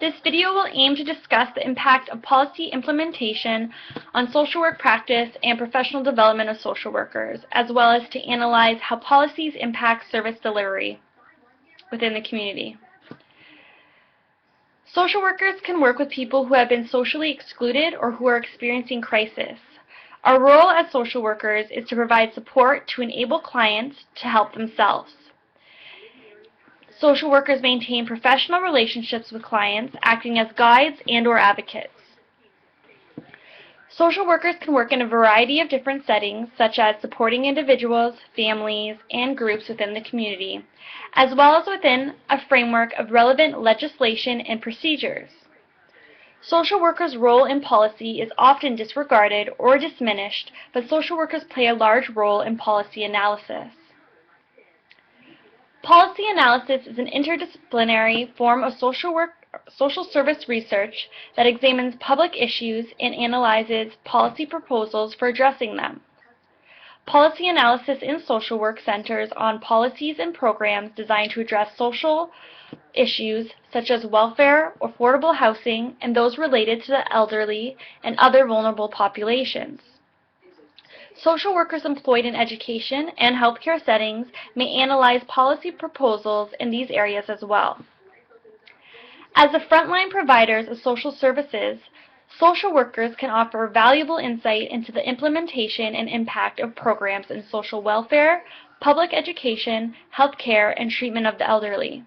This video will aim to discuss the impact of policy implementation on social work practice and professional development of social workers, as well as to analyze how policies impact service delivery within the community. Social workers can work with people who have been socially excluded or who are experiencing crisis. Our role as social workers is to provide support to enable clients to help themselves. Social workers maintain professional relationships with clients, acting as guides and/or advocates. Social workers can work in a variety of different settings, such as supporting individuals, families, and groups within the community, as well as within a framework of relevant legislation and procedures. Social workers' role in policy is often disregarded or diminished, but social workers play a large role in policy analysis. Policy analysis is an interdisciplinary form of social service research that examines public issues and analyzes policy proposals for addressing them. Policy analysis in social work centers on policies and programs designed to address social issues such as welfare, affordable housing, and those related to the elderly and other vulnerable populations. Social workers employed in education and healthcare settings may analyze policy proposals in these areas as well. As the frontline providers of social services, social workers can offer valuable insight into the implementation and impact of programs in social welfare, public education, healthcare, and treatment of the elderly.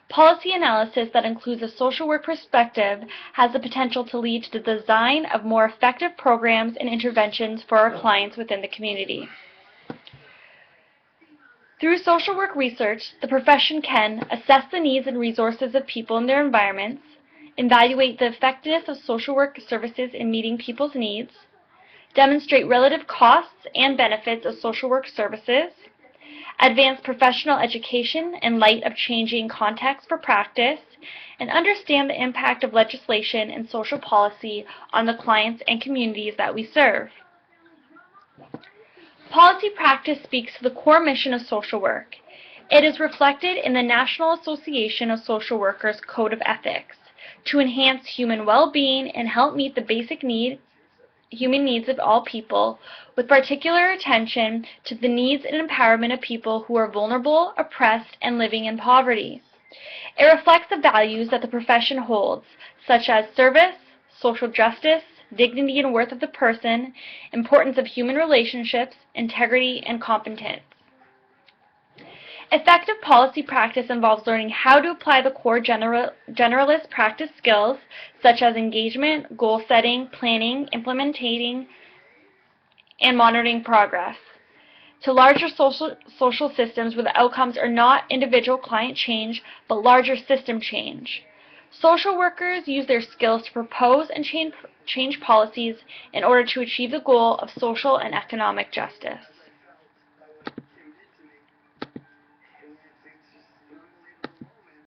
Policy analysis that includes a social work perspective has the potential to lead to the design of more effective programs and interventions for our clients within the community. Through social work research, the profession can assess the needs and resources of people in their environments, evaluate the effectiveness of social work services in meeting people's needs, demonstrate relative costs and benefits of social work services, advance professional education in light of changing context for practice, and understand the impact of legislation and social policy on the clients and communities that we serve. Policy practice speaks to the core mission of social work. It is reflected in the National Association of Social Workers Code of Ethics to enhance human well-being and help meet the basic human needs of all people, with particular attention to the needs and empowerment of people who are vulnerable, oppressed, and living in poverty. It reflects the values that the profession holds, such as service, social justice, dignity and worth of the person, importance of human relationships, integrity, and competence. Effective policy practice involves learning how to apply the core generalist practice skills, such as engagement, goal setting, planning, implementing, and monitoring progress, to larger social systems where the outcomes are not individual client change, but larger system change. Social workers use their skills to propose and change policies in order to achieve the goal of social and economic justice.